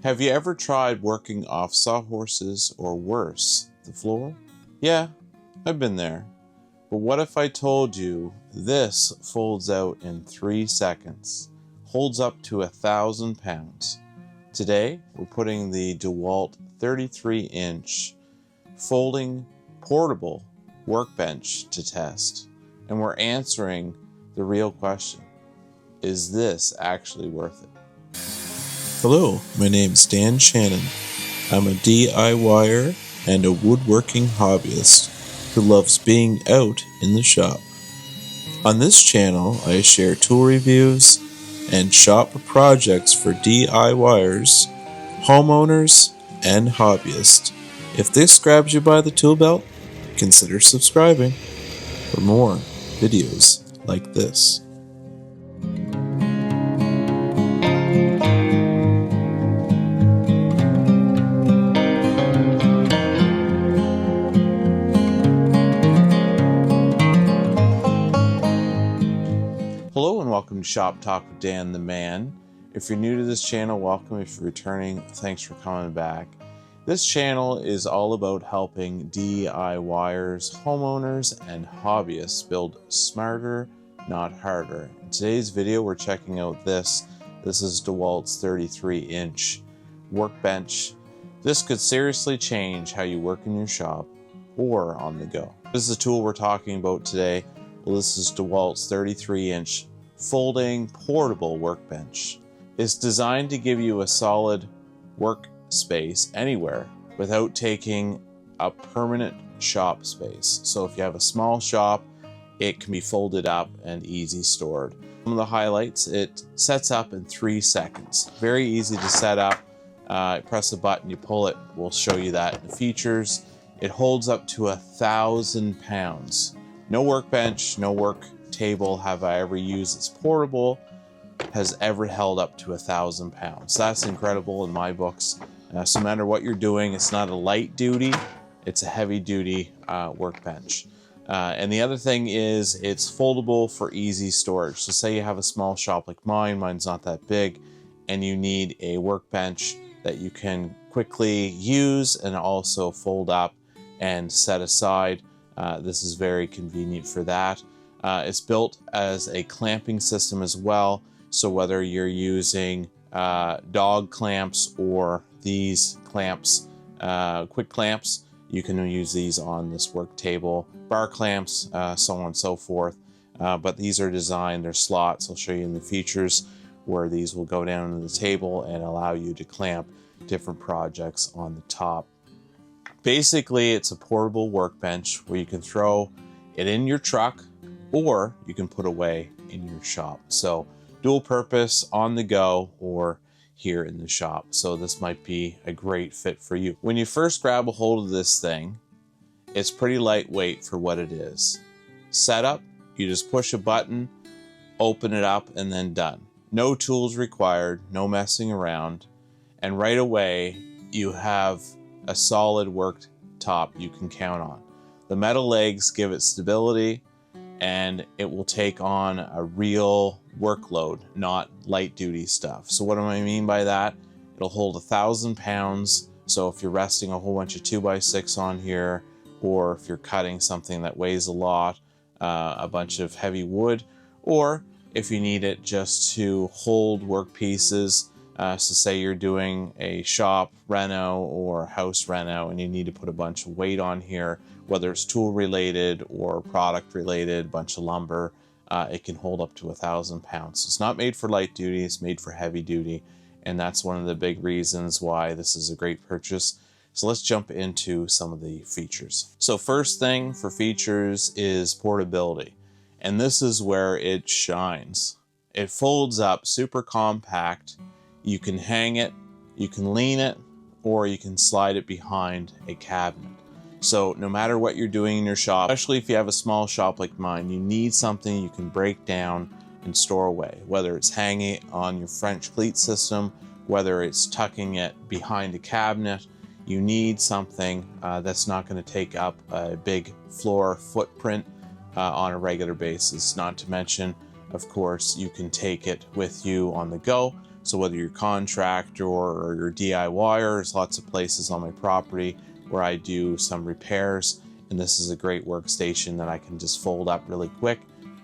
Have you ever tried working off sawhorses or worse, the floor? Yeah, I've been there. But what if I told you this folds out in 3 seconds, holds up to 1,000 pounds? Today, we're putting the DEWALT 33-inch folding portable workbench to test, and we're answering the real question: is this actually worth it? Hello, my name's Dan Shannon. I'm a DIYer and a woodworking hobbyist who loves being out in the shop. On this channel, I share tool reviews and shop projects for DIYers, homeowners, and hobbyists. If this grabs you by the tool belt, consider subscribing for more videos like this. Hello and welcome to Shop Talk with Dan the Man. If you're new to this channel, welcome. If you're returning, thanks for coming back. This channel is all about helping DIYers, homeowners, and hobbyists build smarter, not harder. In today's video, we're checking out this. This is DEWALT's 33-inch workbench. This could seriously change how you work in your shop or on the go. This is the tool we're talking about today. Well, this is DEWALT's 33-inch folding portable workbench. It's designed to give you a solid workspace anywhere without taking up permanent shop space. So if you have a small shop, it can be folded up and easy stored. Some of the highlights: it sets up in 3 seconds. Very easy to set up. Press a button, you pull it. We'll show you that in the features. It holds up to 1,000 pounds. No workbench, no work table have I ever used that's portable has ever held up to 1,000 pounds. That's incredible in my books. So no matter what you're doing, it's not a light duty, it's a heavy duty workbench. And the other thing is it's foldable for easy storage. So say you have a small shop like mine, mine's not that big, and you need a workbench that you can quickly use and also fold up and set aside. This is very convenient for that. It's built as a clamping system as well, so whether you're using dog clamps or these clamps, quick clamps, you can use these on this work table, bar clamps, so on and so forth. But these are designed, they're slots. I'll show you in the features where these will go down to the table and allow you to clamp different projects on the top. Basically, it's a portable workbench where you can throw it in your truck or you can put away in your shop. So dual purpose, on the go or here in the shop. So this might be a great fit for you. When you first grab a hold of this thing, it's pretty lightweight for what it is. Setup, you just push a button, open it up, and then done. No tools required, no messing around. And right away, you have a solid work top you can count on. The metal legs give it stability, and it will take on a real workload, not light duty stuff. So what do I mean by that? It'll hold 1,000 pounds. So if you're resting a whole bunch of 2x6 on here, or if you're cutting something that weighs a lot, a bunch of heavy wood, or if you need it just to hold work pieces. So say you're doing a shop reno or house reno and you need to put a bunch of weight on here, whether it's tool related or product related, bunch of lumber, it can hold up to 1,000 pounds. So it's not made for light duty, it's made for heavy duty. And that's one of the big reasons why this is a great purchase. So let's jump into some of the features. So first thing for features is portability. And this is where it shines. It folds up super compact. You can hang it, you can lean it, or you can slide it behind a cabinet. So no matter what you're doing in your shop, especially if you have a small shop like mine, you need something you can break down and store away, whether it's hanging it on your French cleat system, whether it's tucking it behind a cabinet. You need something that's not going to take up a big floor footprint on a regular basis. Not to mention, of course, you can take it with you on the go. So whether you're a contractor or you're a DIYer, there's lots of places on my property where I do some repairs, and this is a great workstation that I can just fold up really quick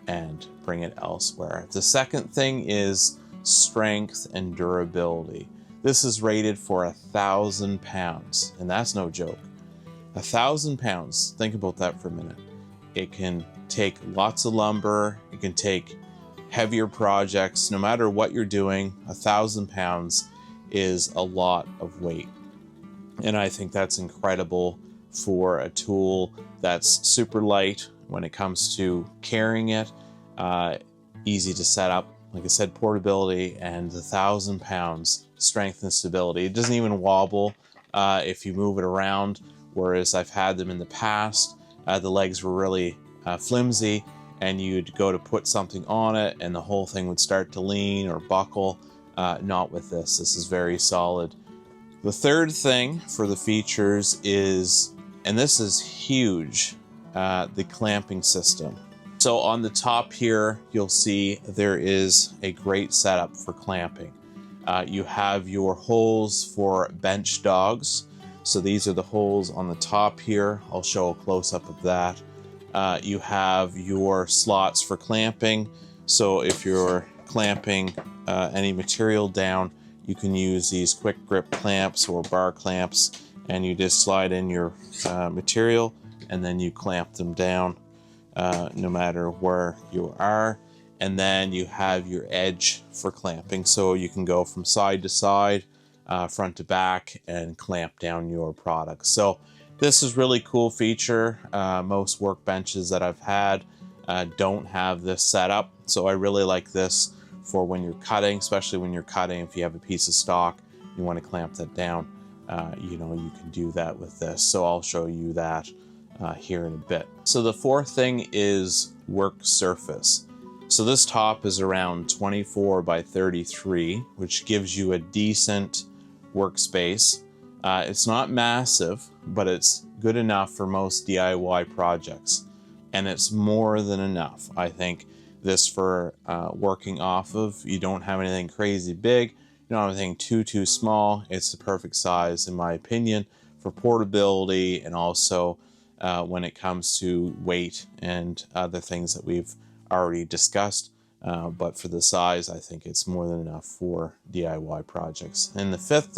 and bring it elsewhere. The second thing is strength and durability. This is rated for 1,000 pounds, and that's no joke. 1,000 pounds, think about that for a minute. It can take lots of lumber, it can take heavier projects. No matter what you're doing, 1,000 pounds is a lot of weight. And I think that's incredible for a tool that's super light when it comes to carrying it, easy to set up. Like I said, portability, and 1,000 pounds strength and stability. It doesn't even wobble if you move it around, whereas I've had them in the past. The legs were really flimsy, and you'd go to put something on it and the whole thing would start to lean or buckle. Not with this. This is very solid. The third thing for the features is, and this is huge, the clamping system. So on the top here, you'll see there is a great setup for clamping. You have your holes for bench dogs. So these are the holes on the top here. I'll show a close-up of that. You have your slots for clamping. So if you're clamping any material down, you can use these quick grip clamps or bar clamps, and you just slide in your material and then you clamp them down no matter where you are. And then you have your edge for clamping, so you can go from side to side, front to back, and clamp down your product. So this is really cool feature. Most workbenches that I've had don't have this setup, so I really like this for when you're cutting, especially when you're cutting. If you have a piece of stock, you want to clamp that down, you can do that with this. So I'll show you that here in a bit. So the fourth thing is work surface. So this top is around 24 by 33, which gives you a decent workspace. It's not massive, but it's good enough for most DIY projects, and it's more than enough. I think this for working off of. You don't have anything crazy big, you don't have anything too small. It's the perfect size, in my opinion, for portability, and also when it comes to weight and other things that we've already discussed. But for the size, I think it's more than enough for DIY projects. And the fifth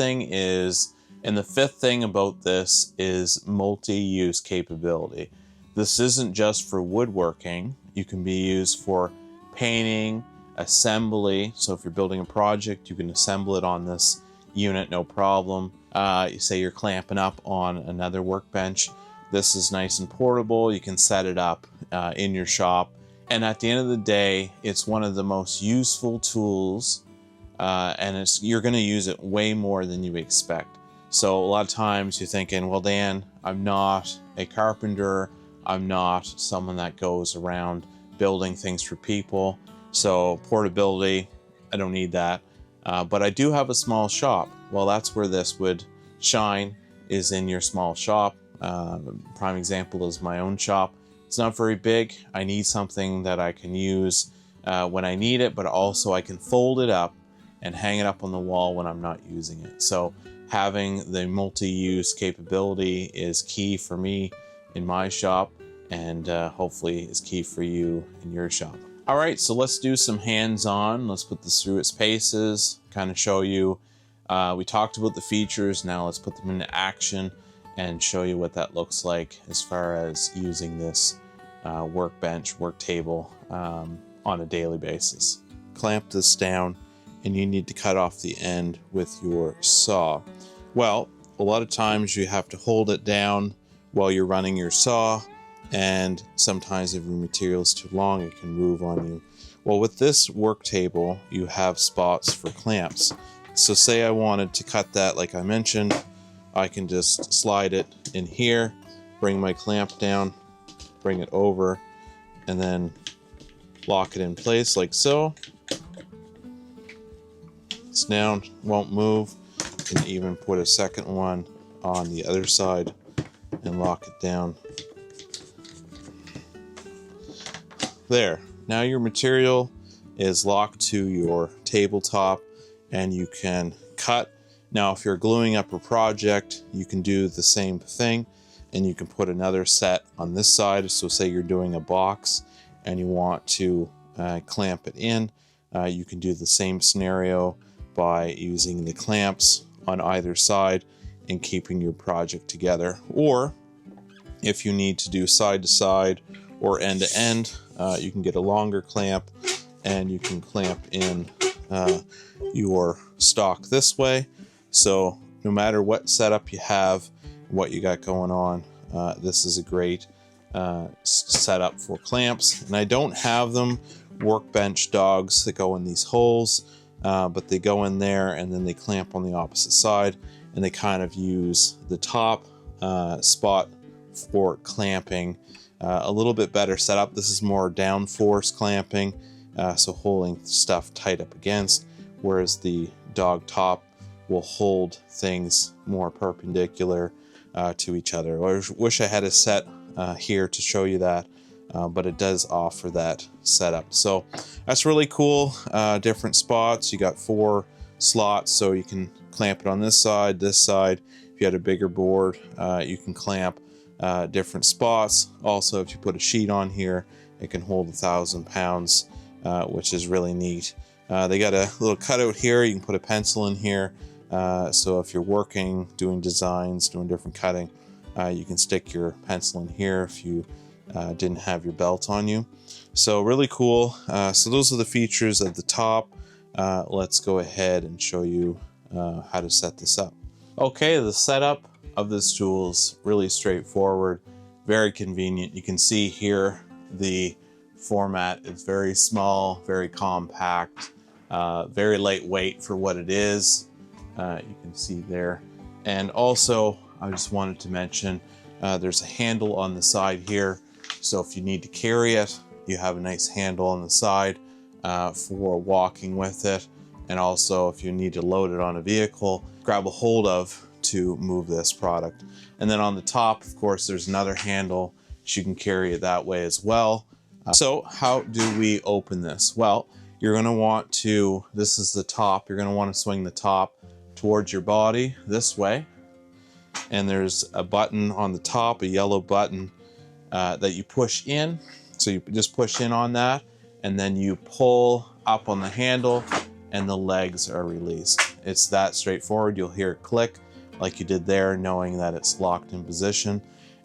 thing about this is multi-use capability. This isn't just for woodworking. You can be used for painting, assembly. So if you're building a project, you can assemble it on this unit, no problem. You say you're clamping up on another workbench. This is nice and portable. You can set it up in your shop. And at the end of the day, it's one of the most useful tools, and you're going to use it way more than you expect. So a lot of times you're thinking, well, Dan, I'm not a carpenter. I'm not someone that goes around building things for people. So portability, I don't need that. But I do have a small shop. Well, that's where this would shine, is in your small shop. Prime example is my own shop. It's not very big. I need something that I can use when I need it, but also I can fold it up and hang it up on the wall when I'm not using it. So having the multi-use capability is key for me in my shop, and hopefully is key for you in your shop. All right, so let's do some hands-on. Let's put this through its paces, kind of show you. We talked about the features. Now let's put them into action and show you what that looks like as far as using this workbench, work table on a daily basis. Clamp this down, and you need to cut off the end with your saw. Well, a lot of times you have to hold it down while you're running your saw, and sometimes if your material is too long, it can move on you. Well, with this work table, you have spots for clamps. So say I wanted to cut that, like I mentioned, I can just slide it in here, bring my clamp down, bring it over, and then lock it in place like so. It's down, won't move. You can even put a second one on the other side and lock it down. There, now your material is locked to your tabletop, and you can cut. Now, if you're gluing up a project, you can do the same thing, and you can put another set on this side. So say you're doing a box and you want to clamp it in, you can do the same scenario by using the clamps on either side and keeping your project together. Or if you need to do side to side or end to end, you can get a longer clamp and you can clamp in your stock this way. So no matter what setup you have, what you got going on, this is a great setup for clamps. And I don't have them workbench dogs that go in these holes, but they go in there and then they clamp on the opposite side, and they kind of use the top spot for clamping. A little bit better setup. This is more downforce clamping, so holding stuff tight up against, whereas the dog top will hold things more perpendicular to each other. I wish I had a set here to show you that, but it does offer that setup. So that's really cool. Different spots. You got 4 slots, so you can clamp it on this side, this side. If you had a bigger board, you can clamp different spots. Also, if you put a sheet on here, it can hold 1,000 pounds, which is really neat. They got a little cutout here. You can put a pencil in here. So if you're working, doing designs, doing different cutting, you can stick your pencil in here if you didn't have your belt on you. So really cool. So those are the features of the top. Let's go ahead and show you how to set this up. Okay, the setup of this tool is really straightforward, very convenient. You can see here the format is very small, very compact, very lightweight for what it is. You can see there. And also, I just wanted to mention there's a handle on the side here. So if you need to carry it, you have a nice handle on the side for walking with it. And also, if you need to load it on a vehicle, grab a hold of to move this product. And then on the top, of course, there's another handle. So you can carry it that way as well. So how do we open this? Well, you're going to want to, this is the top, you're going to want to swing the top towards your body this way. And there's a button on the top, a yellow button that you push in. So you just push in on that, and then you pull up on the handle and the legs are released. It's that straightforward. You'll hear it click like you did there, knowing that it's locked in position.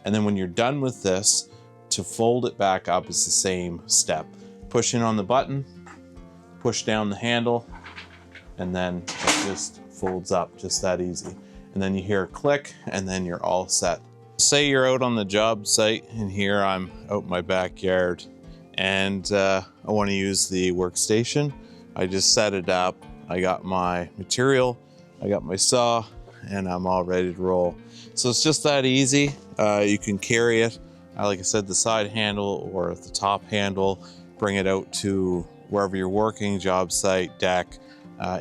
And then when you're done with this, to fold it back up is the same step. Push in on the button, push down the handle, and then it just folds up, just that easy. And then you hear a click, and then you're all set. Say you're out on the job site, and here I'm out in my backyard, and I want to use the workstation. I just set it up. I got my material, I got my saw, and I'm all ready to roll. So it's just that easy. You can carry it, like I said, the side handle or the top handle, bring it out to wherever you're working, job site, deck,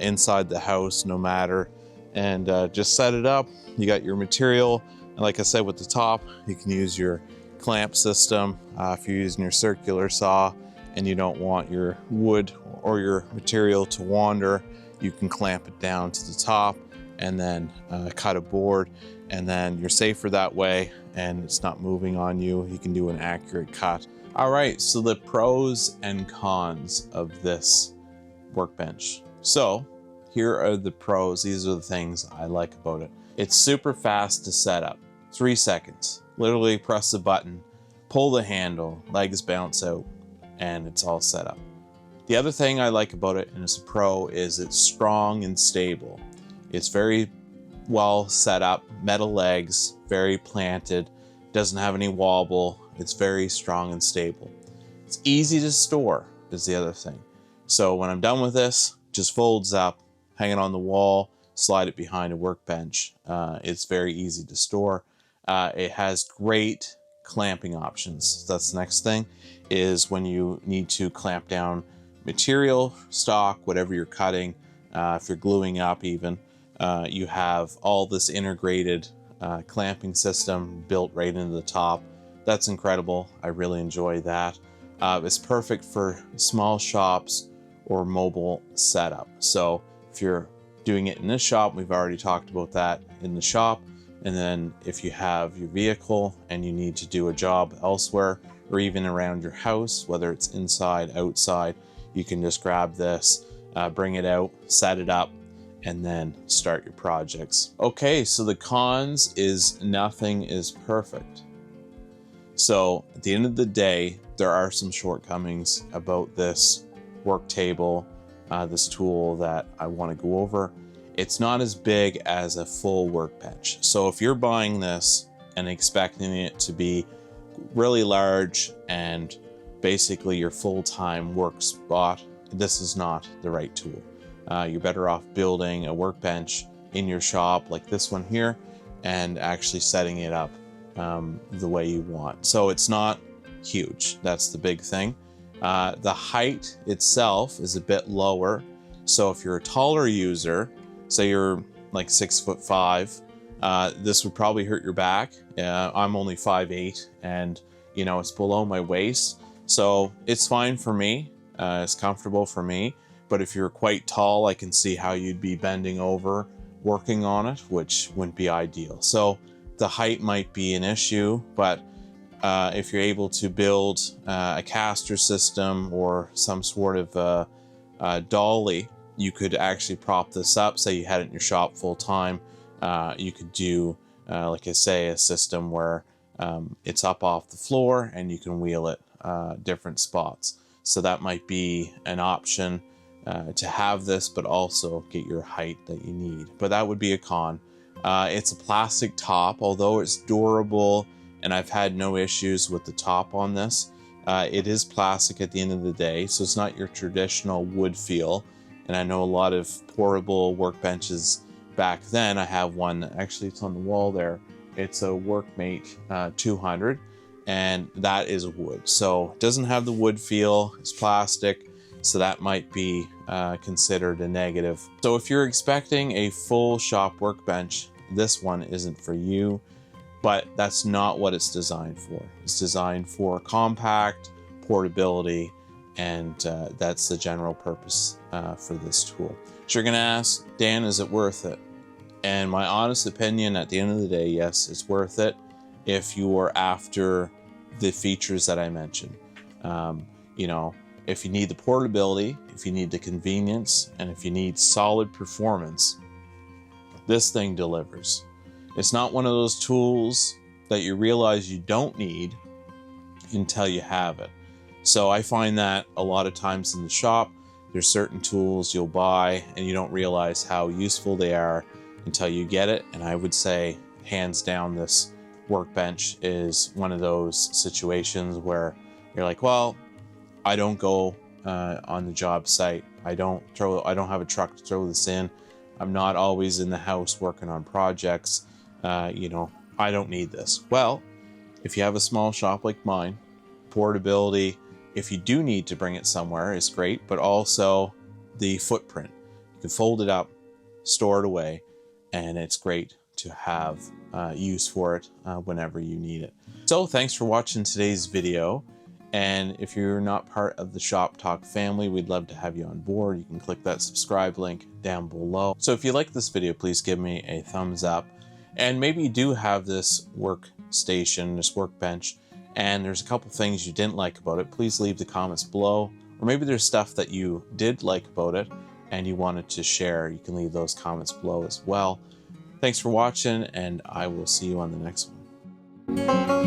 inside the house, no matter, and just set it up. You got your material, and like I said, with the top, you can use your clamp system. If you're using your circular saw and you don't want your wood or your material to wander, you can clamp it down to the top and then cut a board, and then you're safer that way and it's not moving on you. You can do an accurate cut. All right, so the pros and cons of this workbench. So here are the pros. These are the things I like about it. It's super fast to set up. 3 seconds. Literally press the button, pull the handle, legs bounce out, and it's all set up. The other thing I like about it, and it's a pro, is it's strong and stable. It's very well set up, metal legs, very planted, doesn't have any wobble. It's very strong and stable. It's easy to store is the other thing. So when I'm done with this, just folds up, hang it on the wall, slide it behind a workbench. It's very easy to store. It has great clamping options. That's the next thing, is when you need to clamp down material, stock, whatever you're cutting, if you're gluing up even, you have all this integrated clamping system built right into the top. That's incredible. I really enjoy that. It's perfect for small shops or mobile setup. So if you're doing it in this shop, we've already talked about that in the shop. And then if you have your vehicle and you need to do a job elsewhere or even around your house, whether it's inside, outside, you can just grab this, bring it out, set it up, and then start your projects. Okay, so the cons is nothing is perfect. So at the end of the day, there are some shortcomings about this work table, this tool that I want to go over. It's not as big as a full workbench. So if you're buying this and expecting it to be really large and basically your full-time work spot, this is not the right tool. You're better off building a workbench in your shop like this one here and actually setting it up the way you want. So it's not huge. That's the big thing. The height itself is a bit lower. So if you're a taller user, say you're like 6'5", this would probably hurt your back. I'm only 5'8", and you know, it's below my waist. So it's fine for me. It's comfortable for me. But if you're quite tall, I can see how you'd be bending over working on it, which wouldn't be ideal. So the height might be an issue, but if you're able to build a caster system or some sort of dolly, you could actually prop this up. Say you had it in your shop full time. You could do, like I say, a system where it's up off the floor and you can wheel it different spots. So that might be an option to have this, but also get your height that you need. But that would be a con. It's a plastic top, although it's durable, and I've had no issues with the top on this. It is plastic at the end of the day, so it's not your traditional wood feel. And I know a lot of portable workbenches back then. I have one, actually it's on the wall there. It's a Workmate 200, and that is wood. So it doesn't have the wood feel, it's plastic, so that might be considered a negative. So if you're expecting a full shop workbench, this one isn't for you, but that's not what it's designed for. It's designed for compact, portability, and that's the general purpose for this tool. So you're gonna ask, Dan, is it worth it? And my honest opinion at the end of the day, yes, it's worth it if you are after the features that I mentioned. You know, if you need the portability, if you need the convenience, and if you need solid performance, this thing delivers. It's not one of those tools that you realize you don't need until you have it. So I find that a lot of times in the shop, there's certain tools you'll buy and you don't realize how useful they are until you get it. And I would say, hands down, this workbench is one of those situations where you're like, well, I don't go on the job site. I don't have a truck to throw this in. I'm not always in the house working on projects. You know, I don't need this. Well, if you have a small shop like mine, portability, if you do need to bring it somewhere, is great, but also the footprint. You can fold it up, store it away, and it's great to have use for it whenever you need it. So thanks for watching today's video. And if you're not part of the Shop Talk family, we'd love to have you on board. You can click that subscribe link down below. So if you like this video, please give me a thumbs up. And maybe you do have this workstation, this workbench, and there's a couple things you didn't like about it. Please leave the comments below. Or maybe there's stuff that you did like about it and you wanted to share. You can leave those comments below as well. Thanks for watching, and I will see you on the next one.